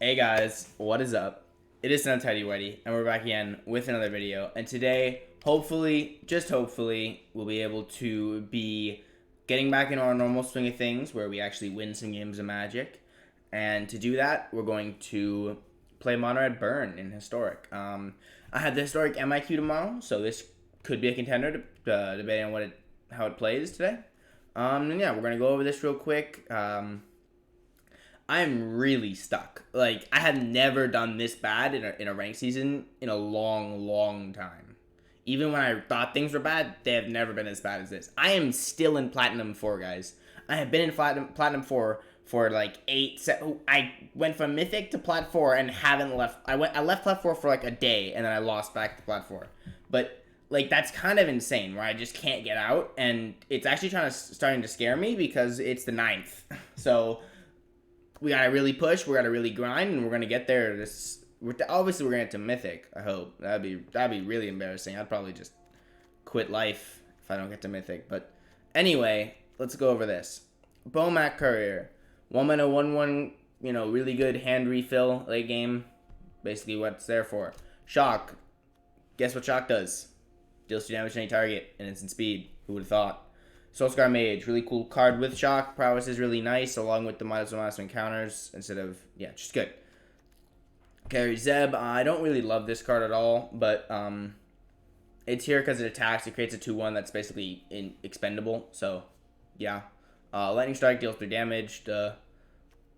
Hey guys, what is up? It is Untidy Whitey, and we're back again with another video. And today, hopefully, just hopefully, we'll be able to be getting back into our normal swing of things where we actually win some games of Magic. And to do that, we're going to play Mono Red Burn in Historic. I had the Historic MIQ tomorrow, so this could be a contender, depending on how it plays today. And yeah, we're gonna go over this real quick. I'm really stuck. Like, I have never done this bad in a ranked season in a long, long time. Even when I thought things were bad, they have never been as bad as this. I am still in Platinum 4, guys. I have been in Platinum 4 for like 8 I went from Mythic to Plat 4 and haven't left. I left Plat 4 for like a day, and then I lost back to Plat 4. But like, that's kind of insane, where I just can't get out, and it's actually starting to scare me because it's the 9th. So we gotta really push, we gotta really grind, and we're gonna get there. Obviously we're gonna get to Mythic. I hope that'd be really embarrassing. I'd probably just quit life if I don't get to Mythic. But anyway, let's go over this. Bomat Courier, 1-mana 1/1. Really good hand refill late game. Basically what it's there for. Shock. Guess what Shock does? Deals 2 damage to any target and instant speed. Who would have thought? Soulscar Mage, really cool card with Shock. Prowess is really nice, along with the -1/-1 encounters, instead of, just good. Carry Zeb, I don't really love this card at all, but it's here because it attacks. It creates a 2/1 that's basically expendable, so yeah. Lightning Strike deals 3 damage. The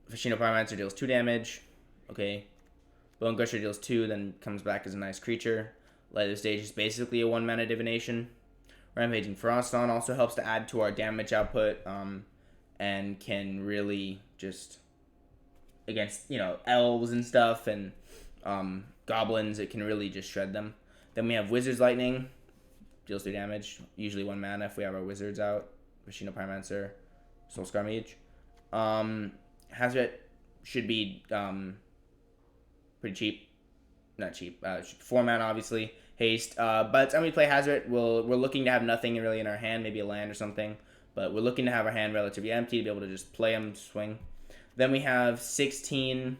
Fashino Pyromancer deals 2 damage. Okay. Bone Crusher deals 2, then comes back as a nice creature. Light of the Stage is basically a 1-mana divination. Rampaging Froston also helps to add to our damage output, and can really just, against, elves and stuff, and goblins, it can really just shred them. Then we have Wizard's Lightning, deals 3 damage, usually 1 mana if we have our wizards out. Machino Pyromancer, Soulscar Mage. Hazret should be pretty cheap. Not cheap. 4 mana, obviously. Haste. By the time we play Hazret, we're looking to have nothing really in our hand, maybe a land or something. But we're looking to have our hand relatively empty to be able to just play them, swing. Then we have 16,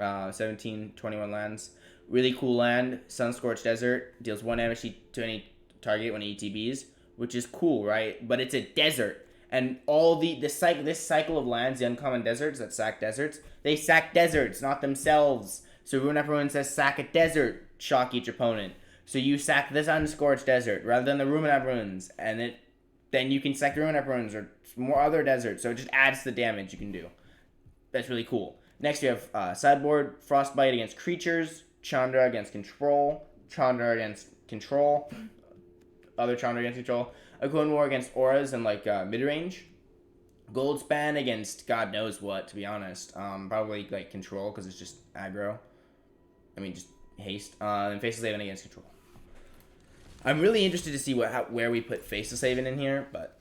17, 21 lands. Really cool land. Sunscorched Desert. Deals 1 damage to any target when it ETBs, which is cool, right? But it's a desert. And all this cycle of lands, the uncommon deserts that sack deserts, they sack deserts, not themselves. So Ruin After Ruin says sack a desert, shock each opponent. So you sack this Unscorched Desert rather than the Ruin After Ruins, and then you can sack the Ruin After Ruins or more other deserts. So it just adds to the damage you can do. That's really cool. Next we have sideboard, Frostbite against creatures, Chandra against control, Chandra against control, other Chandra against control, Akun War against auras and mid-range. Goldspan against God knows what, to be honest. Probably like control because it's just aggro. Just haste. And Faceless Haven against control. I'm really interested to see where we put Faceless Haven in here, but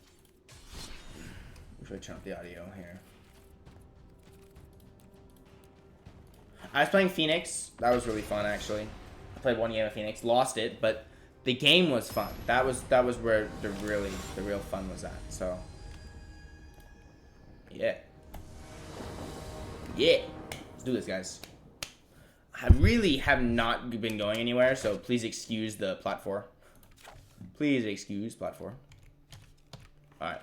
we should turn up the audio here. I was playing Phoenix. That was really fun, actually. I played 1 game of Phoenix, lost it, but the game was fun. That was where the real fun was at. So yeah. Let's do this, guys. I really have not been going anywhere, so please excuse the Plat 4. Please excuse Plat 4. Alright.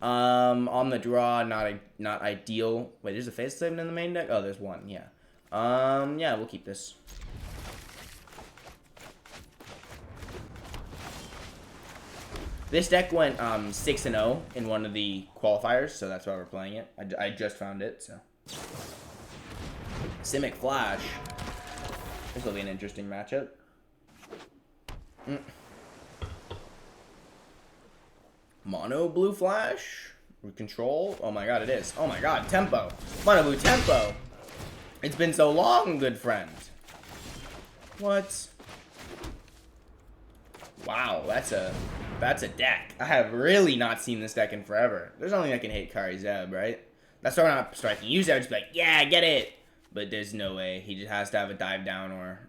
On the draw, not ideal. Wait, there's a Faceless Haven in the main deck? Oh, there's one, yeah. Yeah, we'll keep this. This deck went 6-0 in one of the qualifiers, so that's why we're playing it. I just found it, so. Simic Flash. This will be an interesting matchup. Mono Blue Flash? Control? Oh my god, it is. Oh my god, Tempo. Mono Blue Tempo. It's been so long, good friend. What? Wow, that's a deck. I have really not seen this deck in forever. There's only that can hate Kari Zeb, right? That's why I'm not striking. You Zeb, just be like, yeah, get it. But there's no way. He just has to have a dive down or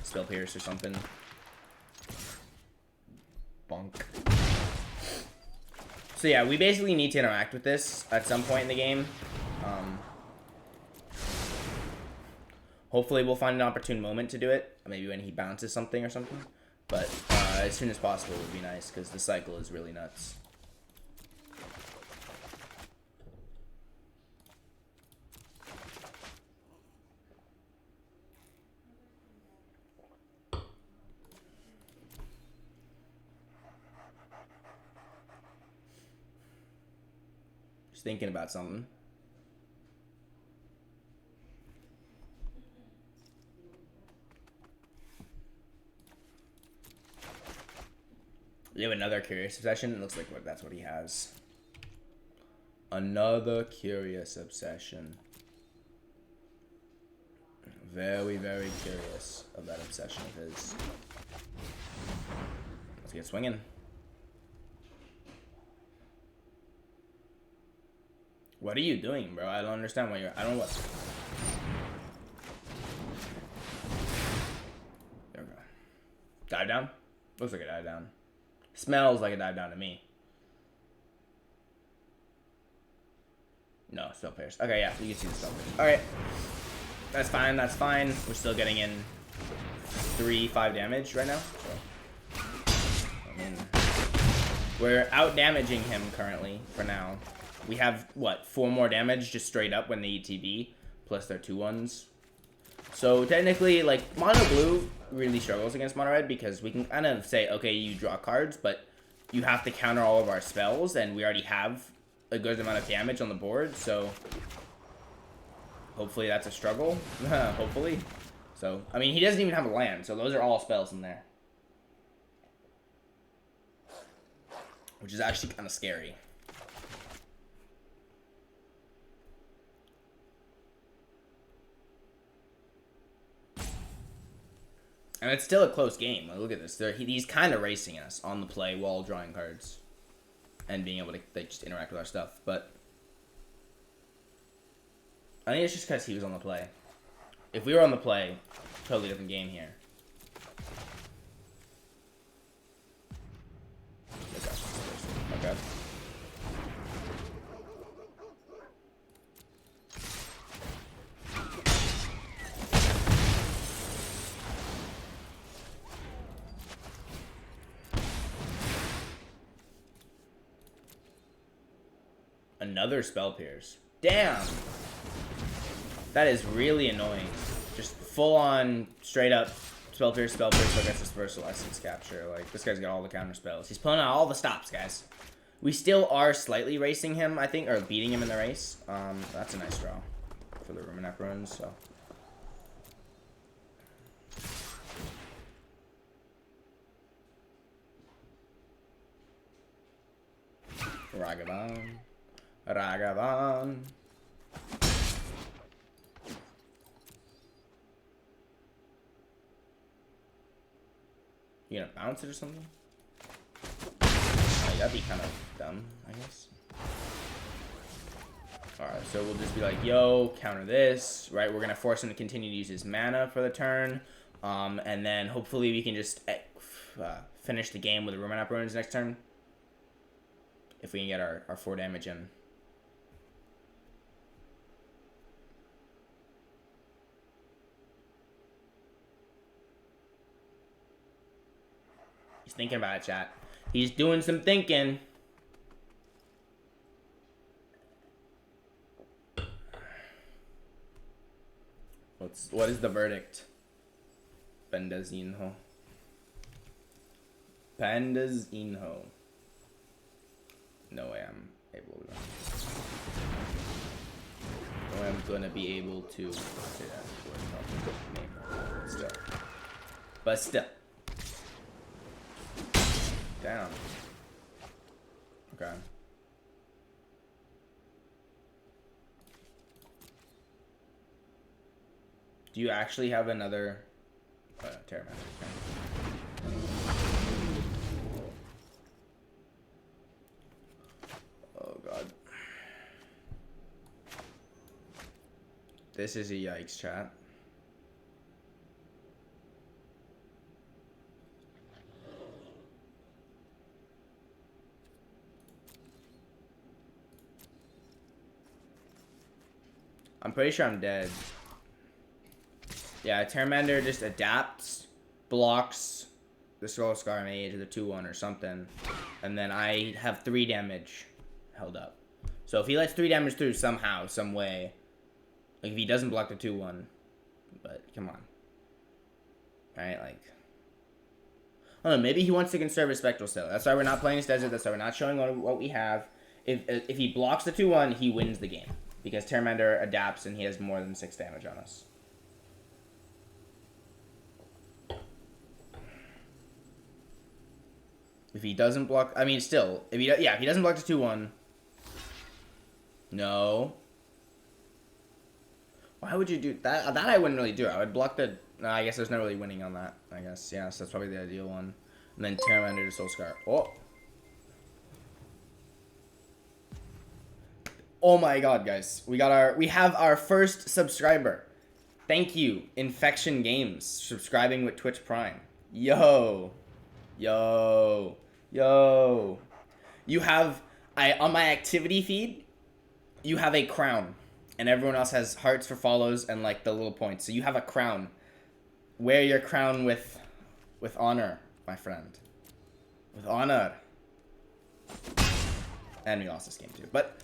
spell pierce or something. Bonk. So yeah, we basically need to interact with this at some point in the game. Hopefully we'll find an opportune moment to do it. Maybe when he bounces something or something. But as soon as possible would be nice because the cycle is really nuts. Just thinking about something. We have another curious obsession. It looks like that's what he has. Another curious obsession. Very, very curious of that obsession of his. Let's get swinging. What are you doing, bro? I don't understand why you're... I don't know what... There we go. Dive down? Looks like a dive down. Smells like a dive down to me. No, spell pierce. Okay, yeah, you can see the spell pierce. Alright. That's fine, that's fine. We're still getting in 3-5 damage right now. So, I mean, we're out damaging him currently for now. We have, what, 4 more damage just straight up when they ETB, plus their 2-1s. So technically, like, Mono Blue really struggles against Mono Red because we can kind of say, okay, you draw cards, but you have to counter all of our spells, and we already have a good amount of damage on the board, so hopefully that's a struggle. Hopefully. So, I mean, he doesn't even have a land, so those are all spells in there. Which is actually kind of scary. And it's still a close game. Like, look at this. He's kind of racing us on the play while drawing cards. And being able to like, just interact with our stuff. But I think it's just because he was on the play. If we were on the play, totally different game here. Okay. Another spell pierce. Damn! That is really annoying. Just full on, straight up, spell pierce, so against this Versal Essence Capture. Like, this guy's got all the counter spells. He's pulling out all the stops, guys. We still are slightly racing him, I think, or beating him in the race. That's a nice draw for the Ruminap runes, so. Ragavan. Ragavan. You gonna bounce it or something? That'd be kind of dumb, I guess. Alright, so we'll just be like, yo, counter this, right? We're gonna force him to continue to use his mana for the turn. And then hopefully we can just finish the game with the Ruminap runes next turn. If we can get our 4 damage in. He's thinking about it, chat. He's doing some thinking. What is the verdict? Pendazinho. Pendazinho. No way I'm able to. No way I'm gonna be able to say that. Still. But still. Damn. Okay. Do you actually have another Terramaster? Oh god. This is a yikes, chat. I'm pretty sure I'm dead. Yeah, Terramander just adapts, blocks the Soul Scar Mage with a 2-1 or something, and then I have 3 damage held up. So if he lets 3 damage through somehow, some way, like if he doesn't block the 2-1, but come on. Alright, like, I don't know, maybe he wants to conserve his Spectral Sailor. That's why we're not playing his Desert, that's why we're not showing what we have. If he blocks the 2-1, he wins the game. Because Terramander adapts and he has more than 6 damage on us. If he doesn't block, I mean, still, if he doesn't block the 2-1, no. Why would you do that? That I wouldn't really do. I would block the. No, I guess there's not really winning on that. I guess yeah, so that's probably the ideal one. And then Terramander to Soul Scar. Oh my God, guys, we have our first subscriber. Thank you, Infection Games, subscribing with Twitch Prime. Yo. You have on my activity feed, you have a crown, and everyone else has hearts for follows and like the little points. So you have a crown. Wear your crown with honor, my friend. With honor. And we lost this game too, but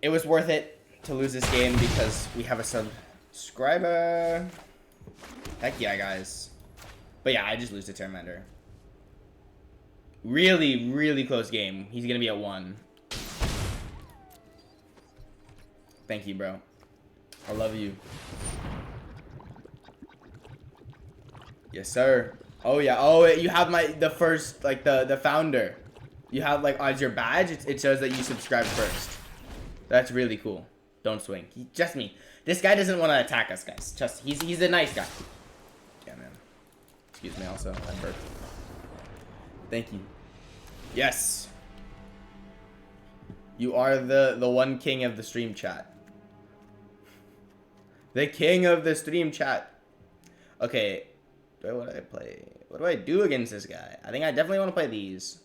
it was worth it to lose this game because we have a subscriber. Heck yeah, guys. But yeah, I just lose to Terramander. Really, really close game. He's gonna be at 1. Thank you, bro. I love you. Yes, sir. Oh yeah. Oh, you have the first, like the founder. You have like as your badge. It shows that you subscribed first. That's really cool. Don't swing. Just me. This guy doesn't want to attack us, guys. Just he's a nice guy. Yeah, man. Excuse me. Also, I burped. Thank you. Yes. You are the one king of the stream chat. The king of the stream chat. Okay. What do I play? What do I do against this guy? I think I definitely want to play these.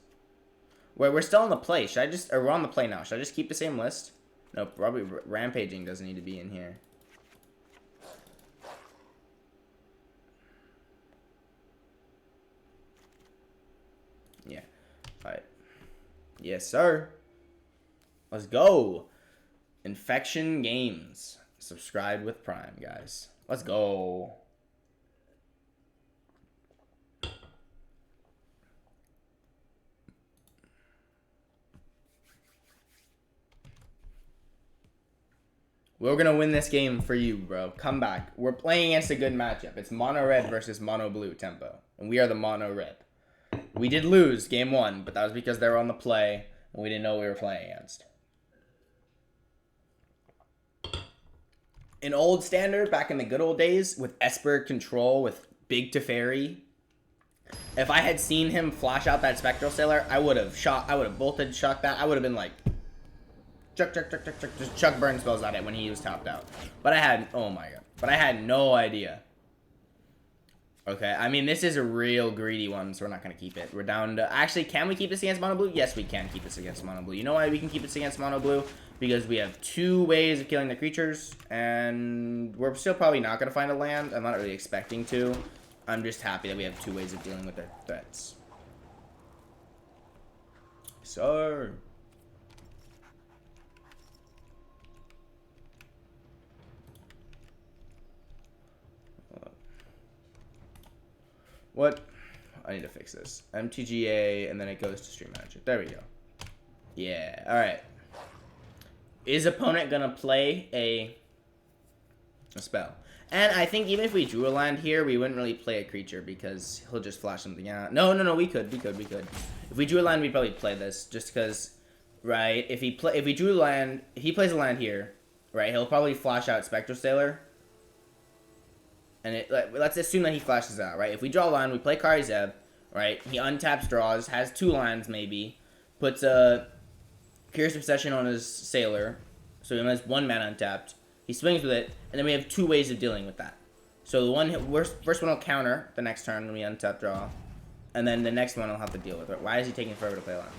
We're still on the play. Should I just... Or we're on the play now. Should I just keep the same list? No, probably Rampaging doesn't need to be in here. Yeah. Alright. Yes, sir. Let's go. Infection Games. Subscribe with Prime, guys. Let's go. We're gonna win this game for you, bro. Come back. We're playing against a good matchup. It's Mono Red versus Mono Blue tempo. And we are the Mono Red. We did lose game 1, but that was because they were on the play and we didn't know what we were playing against. In old standard, back in the good old days, with Esper control, with Big Teferi, if I had seen him flash out that Spectral Sailor, I would have bolted, shot that. I would have been like, chuck, just chuck burn spells at it when he was tapped out. But I had, oh my God. But I had no idea. Okay, I mean, this is a real greedy one, so we're not going to keep it. We're down to... Actually, can we keep this against Mono Blue? Yes, we can keep this against Mono Blue. You know why we can keep this against Mono Blue? Because we have 2 ways of killing the creatures, and we're still probably not going to find a land. I'm not really expecting to. I'm just happy that we have 2 ways of dealing with their threats. Sir. What? I need to fix this. MTGA, and then it goes to Stream Manager. There we go. Yeah, alright. Is opponent gonna play a spell? And I think even if we drew a land here, we wouldn't really play a creature because he'll just flash something out. No, we could. If we drew a land, we'd probably play this just because, right? If he plays a land here, right? He'll probably flash out Spectral Sailor. And let's assume that he flashes out, right? If we draw a land, we play Kari Zeb, right? He untaps, draws, has 2 lands maybe, puts a Curious Obsession on his Sailor, so he has 1 mana untapped. He swings with it, and then we have 2 ways of dealing with that. So the first one will counter the next turn when we untap, draw, and then the next one I'll have to deal with it. Why is he taking forever to play land?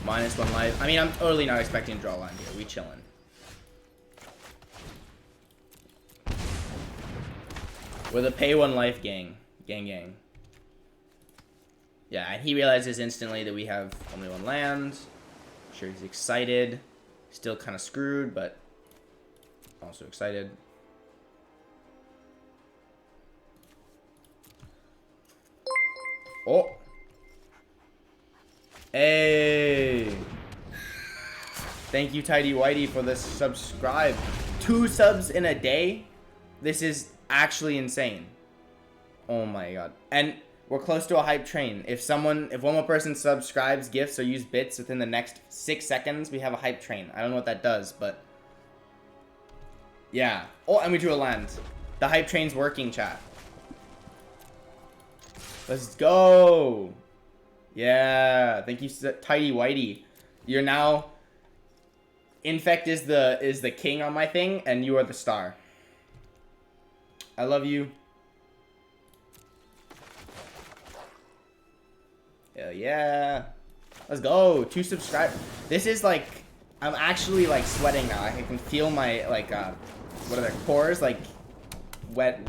-1 life. I mean, I'm totally not expecting to draw a land here. We chillin'. We're the pay one life gang. Gang. Yeah, and he realizes instantly that we have only one land. I'm sure he's excited. Still kind of screwed, but also excited. Oh. Hey. Thank you, Tidy Whitey, for this subscribe. 2 subs in a day? This is actually insane. Oh my god. And we're close to a hype train. If one more person subscribes, gifts, or use bits within the next 6 seconds, we have a hype train. I don't know what that does, but yeah. Oh, and we drew a land. The hype train's working, chat. Let's go. Yeah. Thank you, Tidy Whitey. You're now... Infect is the king on my thing, and you are the star. I love you. Hell yeah. Let's go. 2 subscribers. This is like, I'm actually like sweating now. I can feel my like, what are their pores? Like, wet.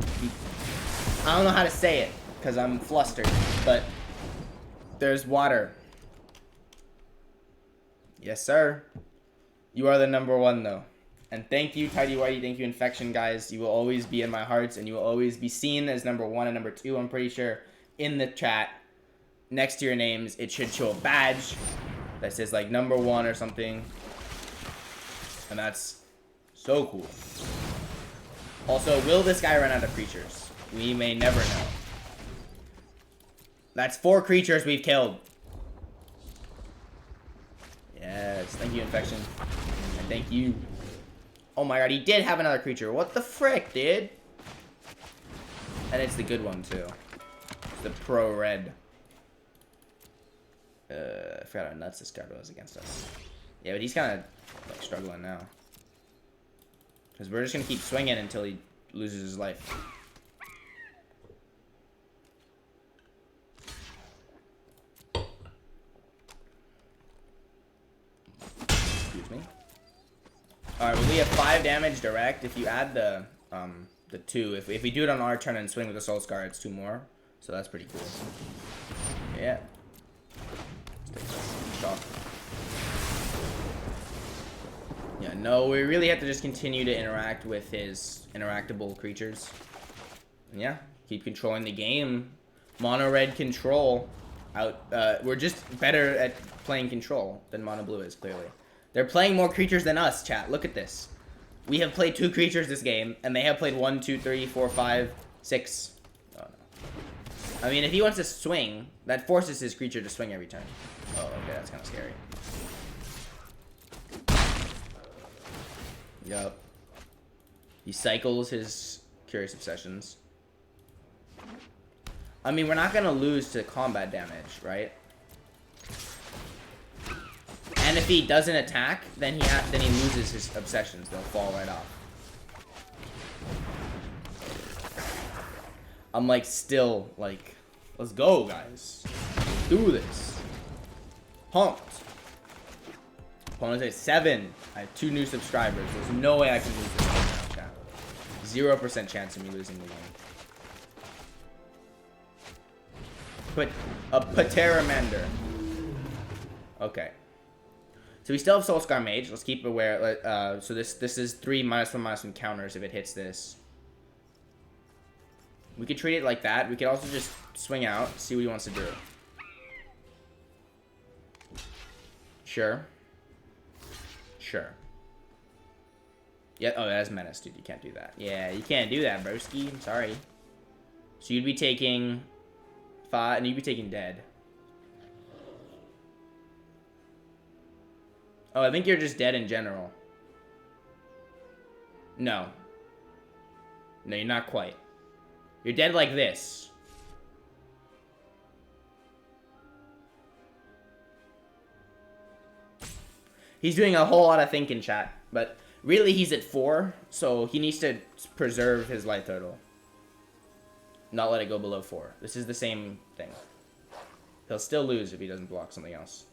I don't know how to say it because I'm flustered, but there's water. Yes, sir. You are the #1 though. And thank you, Tidy Whitey. Thank you, Infection guys. You will always be in my hearts, and you will always be seen as #1 and #2. I'm pretty sure in the chat. Next to your names, it should show a badge that says like #1 or something. And that's so cool. Also, will this guy run out of creatures? We may never know. That's 4 creatures we've killed. Yes, thank you, Infection. And thank you. Oh my god, he did have another creature. What the frick, dude? And it's the good one, too. It's the pro red. I forgot how nuts this card was against us. Yeah, but he's kind of like struggling now. Because we're just going to keep swinging until he loses his life. Excuse me. Alright, well, we have 5 damage direct. If you add the 2, if we do it on our turn and swing with the Soul Scar, it's 2 more. So that's pretty cool. Yeah. Yeah, no, we really have to just continue to interact with his interactable creatures. And yeah, keep controlling the game. Mono red control out. We're just better at playing control than mono blue is, clearly. They're playing more creatures than us, chat. Look at this. We have played 2 creatures this game, and they have played 1, 2, 3, 4, 5, 6. Oh no. I mean, if he wants to swing, that forces his creature to swing every turn. Oh, okay, that's kind of scary. Yup. He cycles his Curious Obsessions. I mean, we're not gonna lose to combat damage, right? And if he doesn't attack, then he loses his obsessions. They'll fall right off. I'm like still like, let's go, guys. Let's do this. Pumped. Opponent's at 7. I have 2 new subscribers. There's no way I can lose this game now, chat. 0% chance of me losing the game. Put a Pateramander. Okay. So we still have Soulscar Mage. Let's keep aware. So this is 3 -1/-1 counters if it hits this. We could treat it like that. We could also just swing out, see what he wants to do. Sure. Sure. Yeah, oh, that's Menace, dude. You can't do that. Yeah, you can't do that, broski. I'm sorry. So you'd be taking 5, and you'd be taking Dead. Oh, I think you're just dead in general. No. No, you're not quite. You're dead like this. He's doing a whole lot of thinking, chat. But really, he's at 4, so he needs to preserve his life total. Not let it go below 4. This is the same thing. He'll still lose if he doesn't block something else.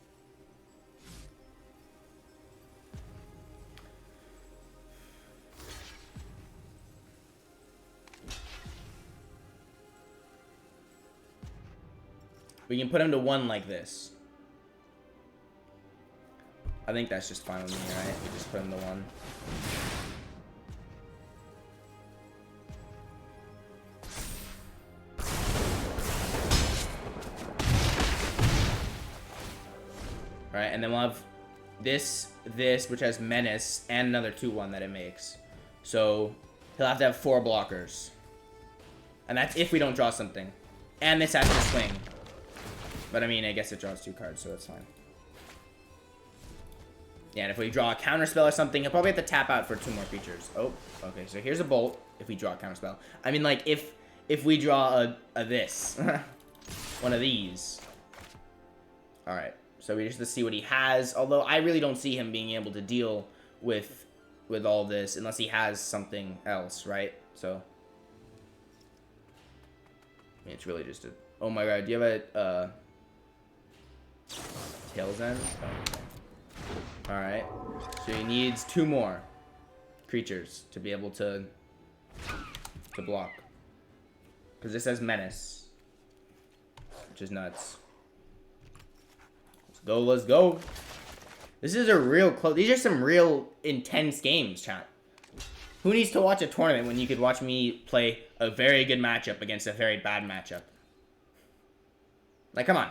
We can put him to 1 like this. I think that's just fine with me, right? We just put him to 1. Right, and then we'll have this, which has Menace, and another 2-1 that it makes. So, he'll have to have 4 blockers. And that's if we don't draw something. And this has to swing. But I mean, I guess it draws 2 cards, so that's fine. Yeah, and if we draw a counterspell or something, he'll probably have to tap out for 2 more creatures. Oh, okay, so here's a Bolt if we draw a counterspell. I mean, like, if we draw a this. One of these. Alright, so we just have to see what he has. Although, I really don't see him being able to deal with all this unless he has something else, right? So, I mean, it's really just a... Oh my god, do you have a... Tail's End? Oh, okay. Alright. So he needs 2 more creatures to be able to block. Because this has Menace. Which is nuts. Let's go, let's go. This is a real close... These are some real intense games, chat. Who needs to watch a tournament when you could watch me play a very good matchup against a very bad matchup? Like, come on.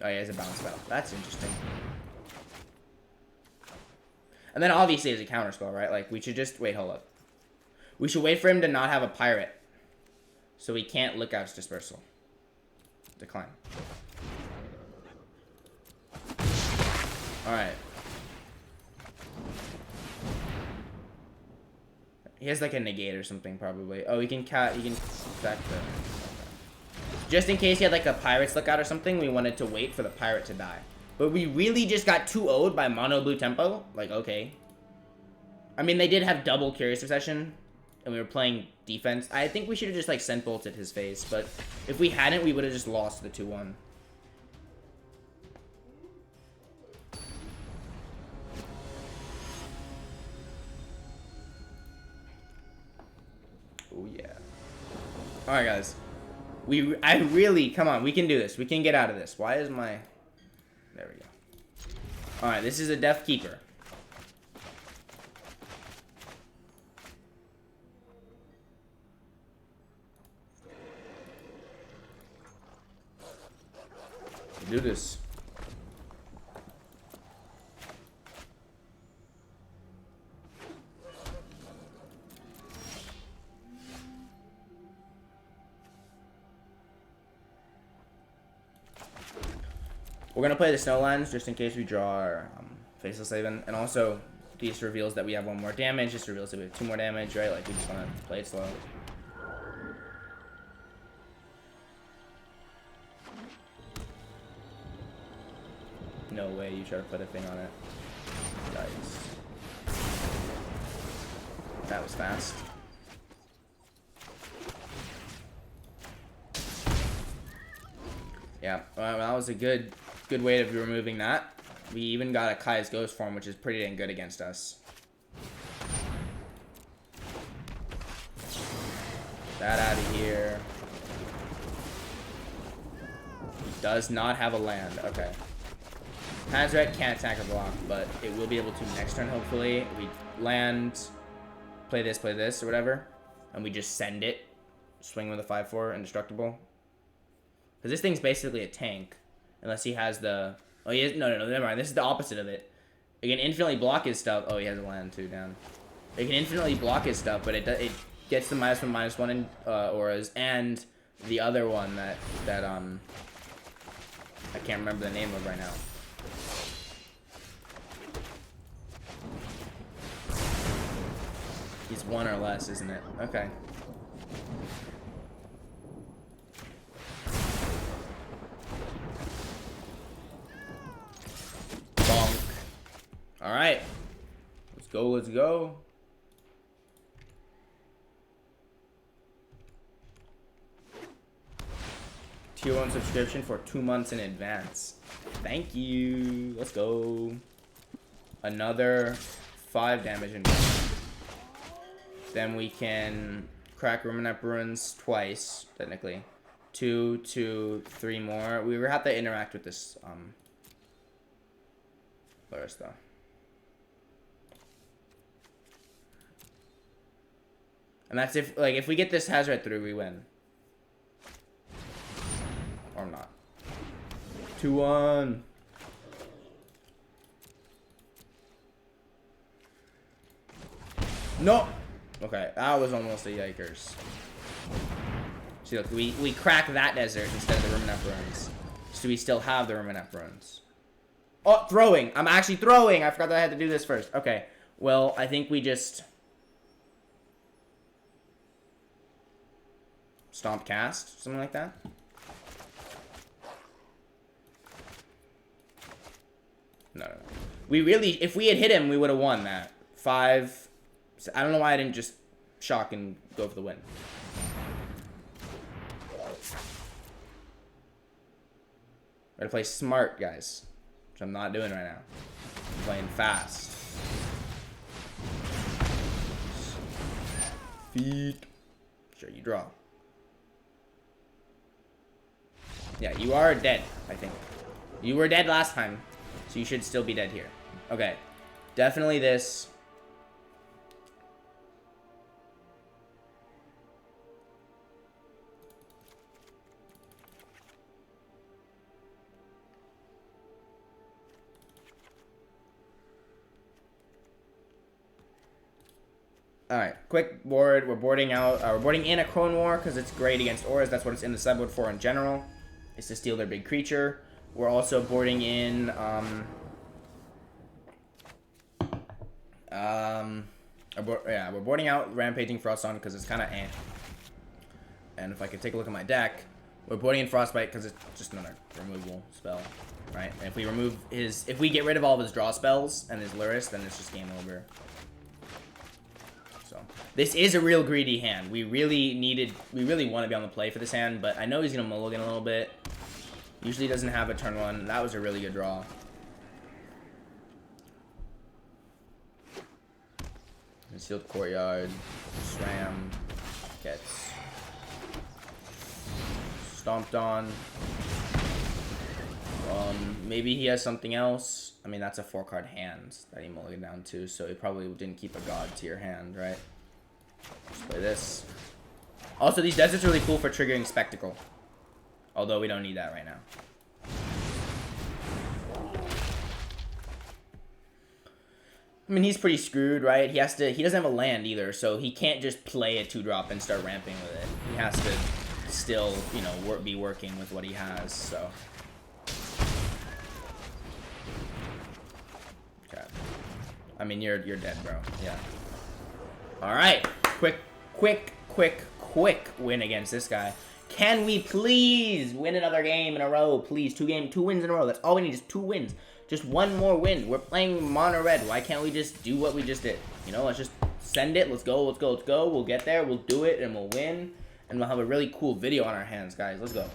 Oh, yeah, it's a bounce spell. That's interesting. And then obviously it's a counterspell, right? Like, we should just... Wait, hold up. We should wait for him to not have a pirate. So he can't Lookout's Dispersal. Decline. Alright. He has like a negate or something, probably. Oh, he can back the... Just in case he had like a Pirate's Lookout or something, we wanted to wait for the pirate to die. But we really just got 2-0'd by mono blue tempo? Like, okay. I mean, they did have double Curious Obsession, and we were playing defense. I think we should have just, like, Scent Bolted his face, but if we hadn't, we would have just lost the 2-1. Oh, yeah. Alright, guys. I really, come on, we can do this. We can get out of this. Why is my... There we go. Alright, this is a Death Keeper. Do this. We're gonna play the Snowlands just in case we draw our Faceless Haven, and also this reveals that we have 1 more damage. This reveals that we have 2 more damage, right? Like, we just wanna play it slow. No way you try to put a thing on it. Yikes. That was fast. Yeah, well, that was a good way of removing that. We even got a Kaya's Ghost form, which is pretty dang good against us. That out of here. He does not have a land. Okay. Hansret can't attack or block, but it will be able to next turn, hopefully. We land, play this, or whatever, and we just send it. Swing with a 5/4, indestructible. Because this thing's basically a tank, unless he has the... Oh, he has... No, never mind. This is the opposite of it. It can infinitely block his stuff. Oh, he has a land, too, down. It can infinitely block his stuff, but it gets the -1/-1 in auras, and the other one that I can't remember the name of right now. He's 1 or less, isn't it? Okay. Bonk. Alright. Let's go, let's go. Tier 1 subscription for 2 months in advance. Thank you. Let's go. Another 5 damage in. Then we can crack Ruminant Ruins twice, technically. 2, 2, 3 more. We will have to interact with this Lurrus though. And that's if we get this Hazoret through, we win. Or not. 2-1. No. Okay, that was almost a yikers. See, look, we crack that desert instead of the Ruminant Ruins. So we still have the Ruminant Ruins. Oh, throwing! I'm actually throwing! I forgot that I had to do this first. Okay, well, I think we just... Stomp cast? Something like that? No. We really... If we had hit him, we would have won that. 5... I don't know why I didn't just shock and go for the win. Gotta play smart, guys. Which I'm not doing right now. I'm playing fast. Feet. Sure, you draw. Yeah, you are dead, I think. You were dead last time, so you should still be dead here. Okay. Definitely this. Alright, quick board. We're boarding out. We're boarding in a Crone War because it's great against auras. That's what it's in the sideboard for in general. Is to steal their big creature. We're also boarding in we're boarding out Rampaging Frostbite because it's kind of And if I could take a look at my deck, we're boarding in Frostbite because it's just another removal spell, right? And if we remove if we get rid of all of his draw spells and his Lurrus, then it's just game over. So this is a real greedy hand. We really want to be on the play for this hand, but I know he's gonna mulligan a little bit. Usually doesn't have a turn 1. That was a really good draw. Concealed Courtyard, Swam, gets stomped on. Maybe he has something else. I mean, that's a 4-card hand that he mulliganed down to, so he probably didn't keep a God tier hand, right? Let's play this. Also, these deserts are really cool for triggering Spectacle. Although we don't need that right now. I mean, he's pretty screwed, right? He doesn't have a land either, so he can't just play a 2-drop and start ramping with it. He has to still, you know, be working with what he has, so. Okay. I mean, you're dead, bro. Yeah. All right. Quick win against this guy. Can we please win another game in a row? Please, 2 wins in a row. That's all we need, just 2 wins. Just 1 more win. We're playing mono red. Why can't we just do what we just did? You know, let's just send it. Let's go. We'll get there. We'll do it, and we'll win. And we'll have a really cool video on our hands, guys. Let's go.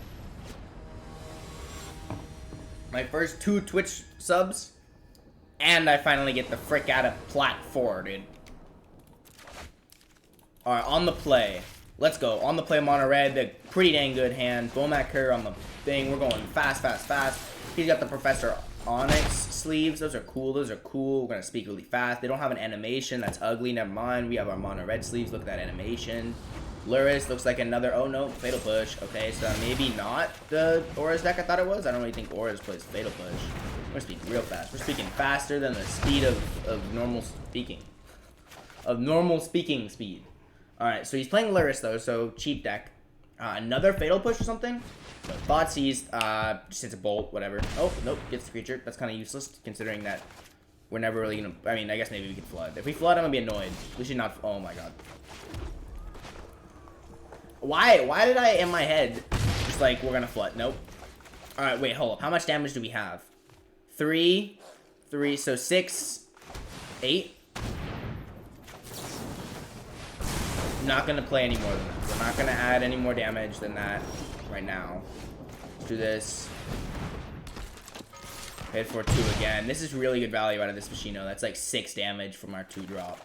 My first 2 Twitch subs. And I finally get the frick out of Plat 4, dude. Alright, on the play. Let's go. On the play, mono red. The pretty dang good hand. Bomac Cur on the thing. We're going fast. He's got the Professor Onyx sleeves. Those are cool. We're going to speak really fast. They don't have an animation. That's ugly. Never mind. We have our mono red sleeves. Look at that animation. Lurrus looks like another... Oh, no. Fatal Push. Okay, so maybe not the Auras deck I thought it was. I don't really think Auras plays Fatal Push. We're going to speak real fast. We're speaking faster than the speed of normal speaking. Of normal speaking speed. Alright, so he's playing Lurrus, though, so cheap deck. Another Fatal Push or something? So Thoughtseize, just hits a bolt, whatever. Oh, nope, gets the creature. That's kind of useless, considering that we're never really going to... I mean, I guess maybe we could flood. If we flood, I'm going to be annoyed. We should not... Oh, my God. Why did I, in my head, just like, we're going to flood? Nope. Alright, wait, hold up. How much damage do we have? 3, so 6, 8? Not gonna play any more than that. We're not gonna add any more damage than that right now. Let's do this. Hit for 2 again. This is really good value out of this Machino. That's like 6 damage from our 2-drop.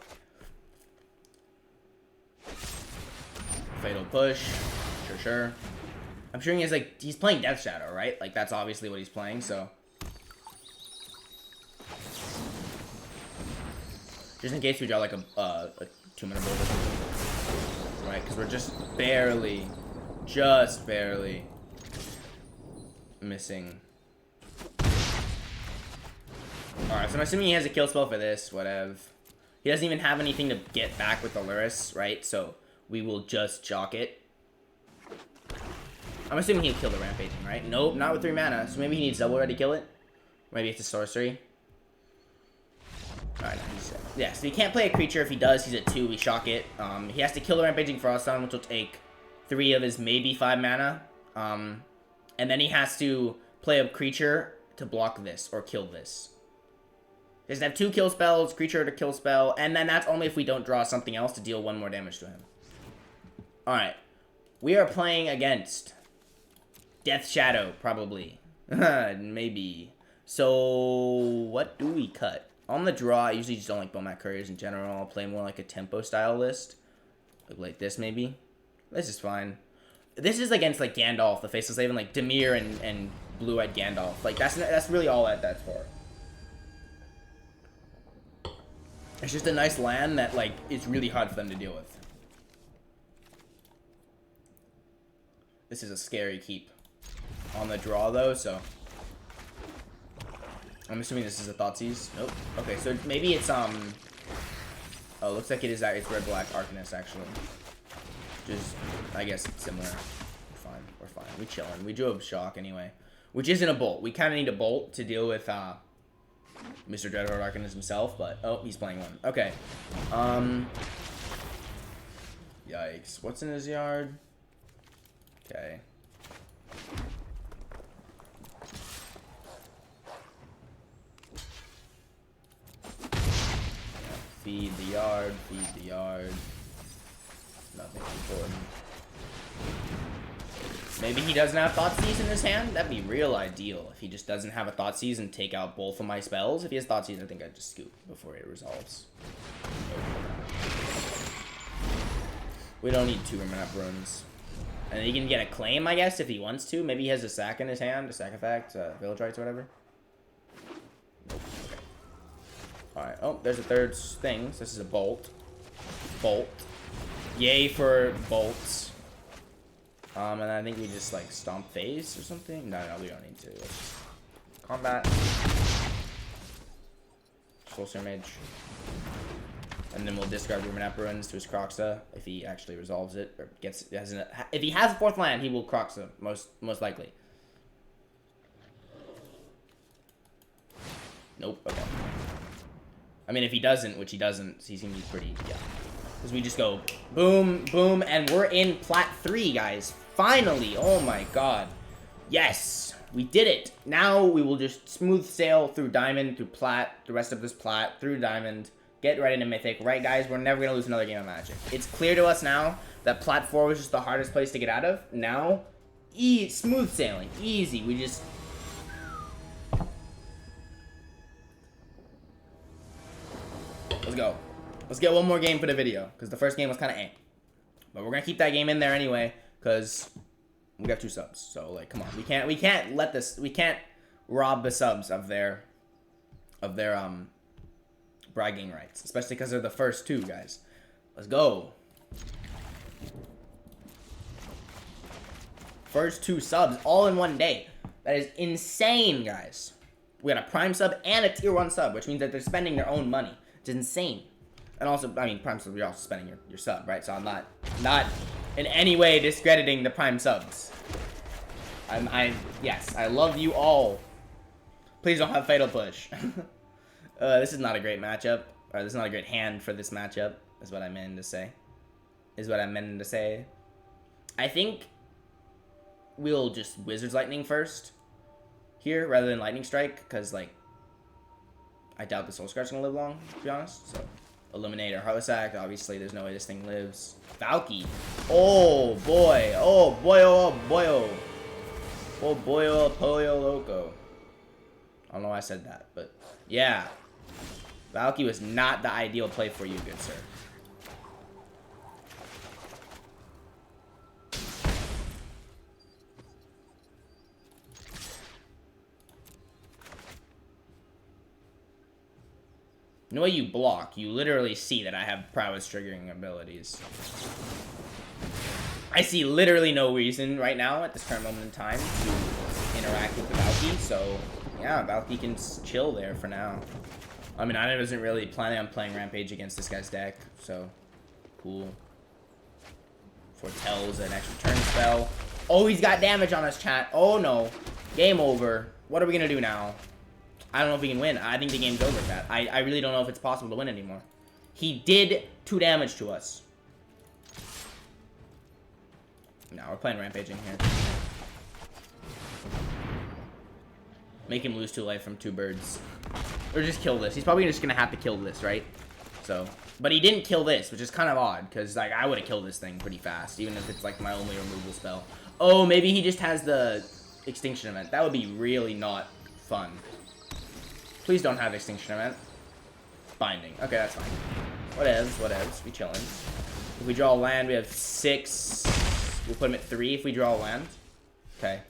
Fatal Push. Sure. I'm sure he has, like, he's playing Death Shadow, right? Like, that's obviously what he's playing, so. Just in case we draw, like, a 2-minute bolt or something. Right, because we're just barely missing. Alright, so I'm assuming he has a kill spell for this, whatever. He doesn't even have anything to get back with the Lurrus, right? So we will just chalk it. I'm assuming he'll kill the Rampaging, right? Nope, not with 3 mana. So maybe he needs double red to kill it. Maybe it's a sorcery. Alright, yeah, so he can't play a creature. If he does, he's at 2. We shock it. He has to kill the Rampaging Froststone, which will take 3 of his maybe 5 mana. And then he has to play a creature to block this or kill this. He has to have 2 kill spells, creature to kill spell, and then that's only if we don't draw something else to deal 1 more damage to him. Alright. We are playing against Death Shadow, probably. Maybe. So, what do we cut? On the draw, I usually just don't like Bomat Couriers in general. I'll play more like a tempo style list. Like this, maybe. This is fine. This is against, like, Gandalf, the Faceless Haven, like Dimir and Blue-Eyed Gandalf. Like, that's really all that's for. It's just a nice land that, like, it's really hard for them to deal with. This is a scary keep. On the draw, though, so. I'm assuming this is a Thoughtseize. Nope. Okay, so maybe it's, Oh, looks like it's Red-Black Arcanist, actually. Just, I guess, similar. We're fine. We chillin'. We drew a Shock, anyway. Which isn't a Bolt. We kind of need a Bolt to deal with, Mr. Dreadhorde Arcanist himself, but, oh, he's playing one. Okay. Yikes. What's in his yard? Okay. Feed the yard, Nothing important. Maybe he doesn't have Thoughtseize in his hand? That'd be real ideal if he just doesn't have a Thoughtseize and take out both of my spells. If he has Thoughtseize, I think I'd just scoop before it resolves. We don't need 2 Remnant Runes. And he can get a claim, I guess, if he wants to. Maybe he has a sack in his hand, a sack effect, Village Rites, whatever. Nope. Okay. Alright, oh, there's a third thing. So this is a bolt. Bolt. Yay for bolts. And I think we just, like, stomp phase or something. No, we don't need to. Let's just combat. Soulstorm Mage. And then we'll discard Ruminap Ruins to his Kroxa if he actually resolves it or gets. If he has a 4th land, he will Kroxa most likely. Nope. Okay. I mean, if he doesn't, which he doesn't, he's gonna be pretty. Yeah. Because we just go boom, boom, and we're in Plat 3, guys. Finally! Oh my god. Yes! We did it! Now we will just smooth sail through Diamond, through Plat, the rest of this Plat, through Diamond, get right into Mythic. Right, guys? We're never going to lose another game of Magic. It's clear to us now that Plat 4 was just the hardest place to get out of. Now, smooth sailing. Easy. We just... Let's go. Let's get one more game for the video, because the first game was kind of But we're going to keep that game in there anyway. Because we got 2 subs, so like, come on, we can't let this, we can't rob the subs of their bragging rights, especially because they're the first 2 guys. Let's go. First 2 subs all in one day. That is insane, guys. We got a Prime sub and a Tier 1 sub, which means that they're spending their own money. It's insane. And also, I mean, Prime sub, you're also spending your sub, right? So I'm not in any way discrediting the Prime subs. Yes, I love you all. Please don't have Fatal Push. This is not a great matchup. Or this is not a great hand for this matchup, is what I meant to say. I think we'll just Wizard's Lightning first here, rather than Lightning Strike, because, like, I doubt the Soul Scar's gonna live long, to be honest, so... Eliminator, Heartless Act, obviously there's no way this thing lives. Valky. Oh boy, oh boy, oh boy, oh. Oh boy, oh pollo loco. I don't know why I said that, but yeah. Valky was not the ideal play for you, good sir. The way you block, you literally see that I have prowess triggering abilities. I see literally no reason right now at this current moment in time to interact with the Valky, so yeah, Valky can chill there for now. I mean, I wasn't really planning on playing Rampage against this guy's deck, so cool. Foretells an extra turn spell. Oh, he's got damage on us, chat. Oh no. Game over. What are we gonna do now? I don't know if we can win. I think the game's over, chat. I really don't know if it's possible to win anymore. He did 2 damage to us. No, we're playing Rampaging here. Make him lose 2 life from 2 birds. Or just kill this. He's probably just gonna have to kill this, right? So, but he didn't kill this, which is kind of odd, because like I would have killed this thing pretty fast, even if it's like my only removal spell. Oh, maybe he just has the Extinction Event. That would be really not fun. Please don't have Extinction Event. Binding. Okay, that's fine. Whatevs. We chillin'. If we draw a land, we have 6. We'll put him at 3 if we draw a land. Okay.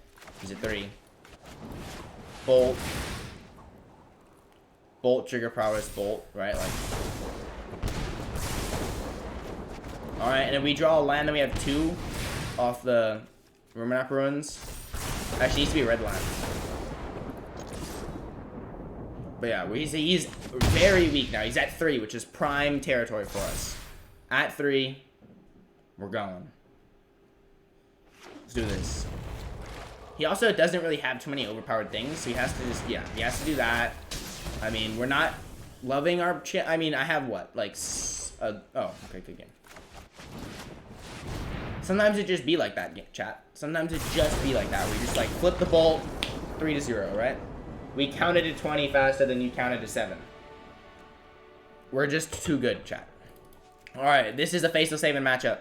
He's at 3. Bolt. Bolt, trigger prowess, bolt, right? Like. Alright, and if we draw a land, then we have 2 off the Ruminap Ruins. Actually, it needs to be a red land. But yeah, he's very weak now. He's at 3, which is prime territory for us. At 3, we're going. Let's do this. He also doesn't really have too many overpowered things, so he has to just, yeah, he has to do that. I mean, we're not loving our I mean, I have what? Like, oh, okay, good game. Sometimes it just be like that, chat. Sometimes it just be like that. We just, like, flip the bolt, 3-0, right? We counted to 20 faster than you counted to 7. We're just too good, chat. Alright, this is a Faceless Haven matchup.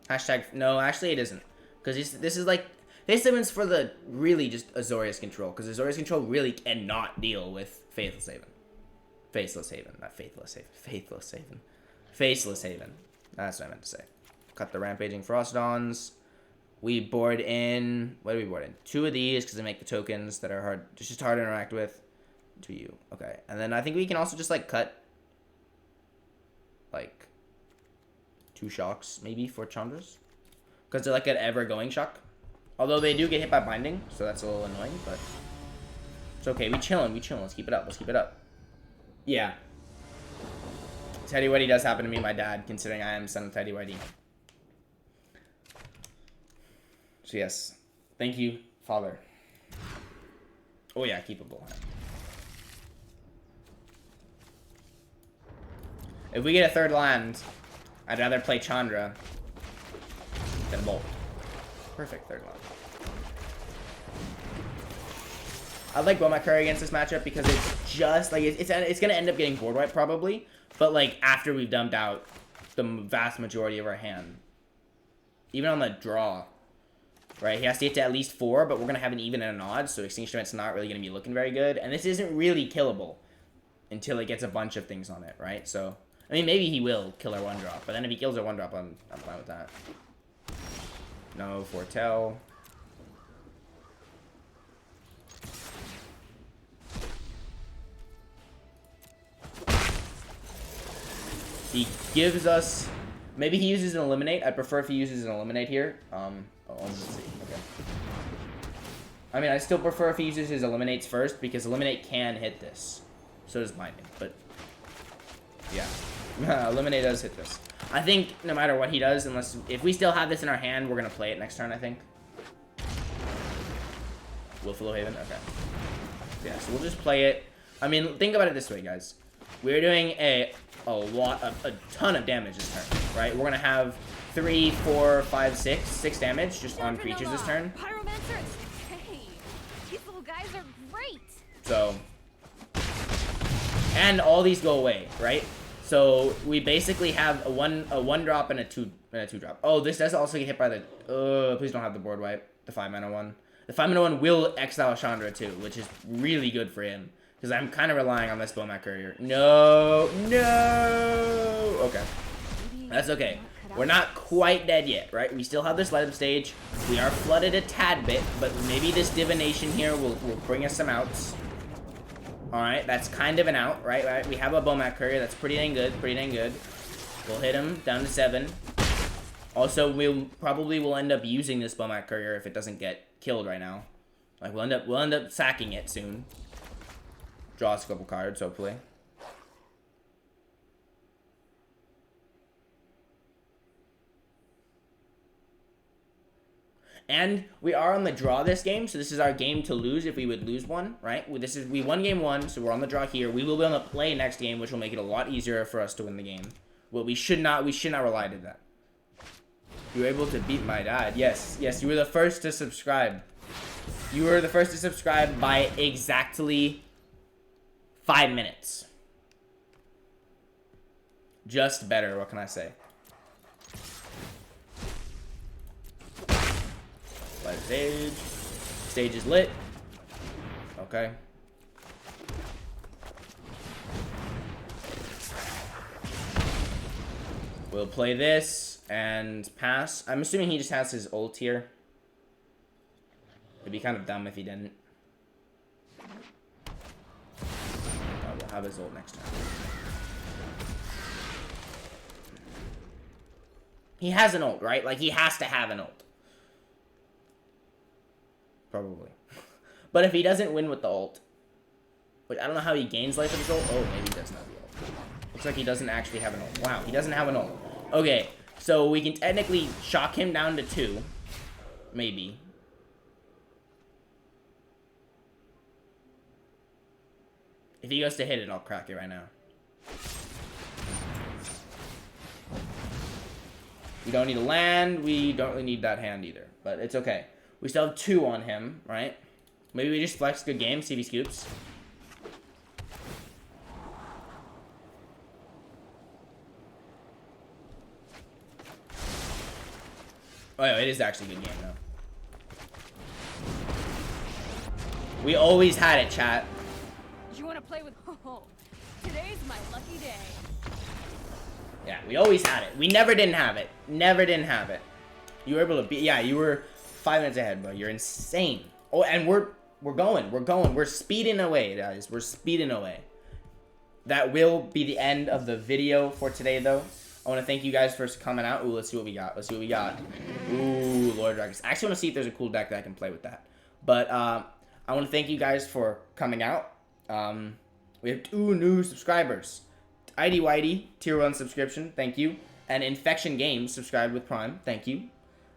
Hashtag, no, actually it isn't. Because this is like, Faceless Haven's for the really just Azorius control. Because Azorius control really cannot deal with Faceless Haven. Faceless Haven, not Faithless Haven. Faithless Haven. Faceless Haven. That's what I meant to say. Cut the Rampaging Frostdawns. We board in, what do we board in? 2 of these because they make the tokens that are hard, just hard to interact with. To you, okay. And then I think we can also just like cut, like, 2 shocks maybe for Chandras, because they're like an ever-going shock. Although they do get hit by binding, so that's a little annoying, but it's okay. We chillin'. Let's keep it up. Yeah. Teddy Whitey does happen to be my dad, considering I am son of Teddy Whitey. So yes, thank you, Father. Oh yeah, keepable. If we get a 3rd land, I'd rather play Chandra than Bolt. Perfect 3rd land. I like Bomat Curry against this matchup because it's just like it's gonna end up getting board wipe probably, but like after we've dumped out the vast majority of our hand, even on the draw. Right, he has to get to at least 4, but we're going to have an even and an odd, so Extinction Event's not really going to be looking very good. And this isn't really killable until it gets a bunch of things on it, right? So, I mean, maybe he will kill our 1-drop, but then if he kills our 1-drop, I'm fine with that. No, Foretell. He gives us... Maybe he uses an Eliminate. I prefer if he uses an Eliminate here. Let's see. Okay. I mean, I still prefer if he uses his Eliminates first, because Eliminate can hit this. So does Binding, but... Yeah. Eliminate does hit this. I think no matter what he does, unless... If we still have this in our hand, we're going to play it next turn, I think. Wilfalo Haven? Okay. Yeah, so we'll just play it. I mean, think about it this way, guys. We're doing a ton of damage this turn, right? We're gonna have 3, 4, 5, 6 damage just on creatures this turn. Pyromancer, hey, these little guys are great. So, and all these go away, right? So we basically have a one drop and a two drop. Oh, this does also get hit by the. Please don't have the board wipe. The 5-mana one. The 5-mana one will exile Chandra too, which is really good for him. Because I'm kind of relying on this Bomat Courier. No! Okay. That's okay. We're not quite dead yet, right? We still have this light up stage. We are flooded a tad bit, but maybe this divination here will bring us some outs. Alright, that's kind of an out, right? We have a Bomat Courier. That's pretty dang good. We'll hit him down to 7. Also, we probably will end up using this Bomat Courier if it doesn't get killed right now. Like, we'll end up sacking it soon. Draw us a couple cards, hopefully. And we are on the draw this game, so this is our game to lose if we would lose one, right? We won game 1, so we're on the draw here. We will be on the play next game, which will make it a lot easier for us to win the game. Well, we should not rely to that. You were able to beat my dad. Yes, you were the first to subscribe. You were the first to subscribe by exactly 5 minutes. Just better, what can I say? Light stage. Stage is lit. Okay. We'll play this and pass. I'm assuming he just has his ult here. It'd be kind of dumb if he didn't. We'll have his ult next time. He has an ult, right? Like, he has to have an ult. Probably. But if he doesn't win with the ult, which I don't know how he gains life with his ult. Oh, maybe he doesn't have the ult. Looks like he doesn't actually have an ult. Wow, he doesn't have an ult. Okay, so we can technically shock him down to 2. Maybe. If he goes to hit it, I'll crack it right now. We don't need to land. We don't really need that hand either. But it's okay. We still have 2 on him, right? Maybe we just flex good game, see if he scoops. Oh, yeah, it is actually a good game, though. We always had it, chat. You want to play with... Oh, today's my lucky day. Yeah, we always had it. We never didn't have it. Never didn't have it. You were able to beat... Yeah, you were 5 minutes ahead, bro. You're insane. Oh, and we're going. We're speeding away, guys. We're speeding away. That will be the end of the video for today, though. I want to thank you guys for coming out. Ooh, let's see what we got. Ooh, Lord Dragons. I actually want to see if there's a cool deck that I can play with that. But I want to thank you guys for coming out. We have 2 new subscribers. ID Whitey, tier 1 subscription. Thank you. And Infection Games subscribed with Prime. Thank you.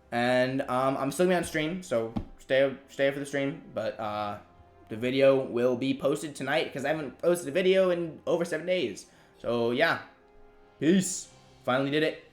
And I'm still going to be on stream, so stay for the stream. But the video will be posted tonight because I haven't posted a video in over 7 days. So, yeah. Peace. Finally did it.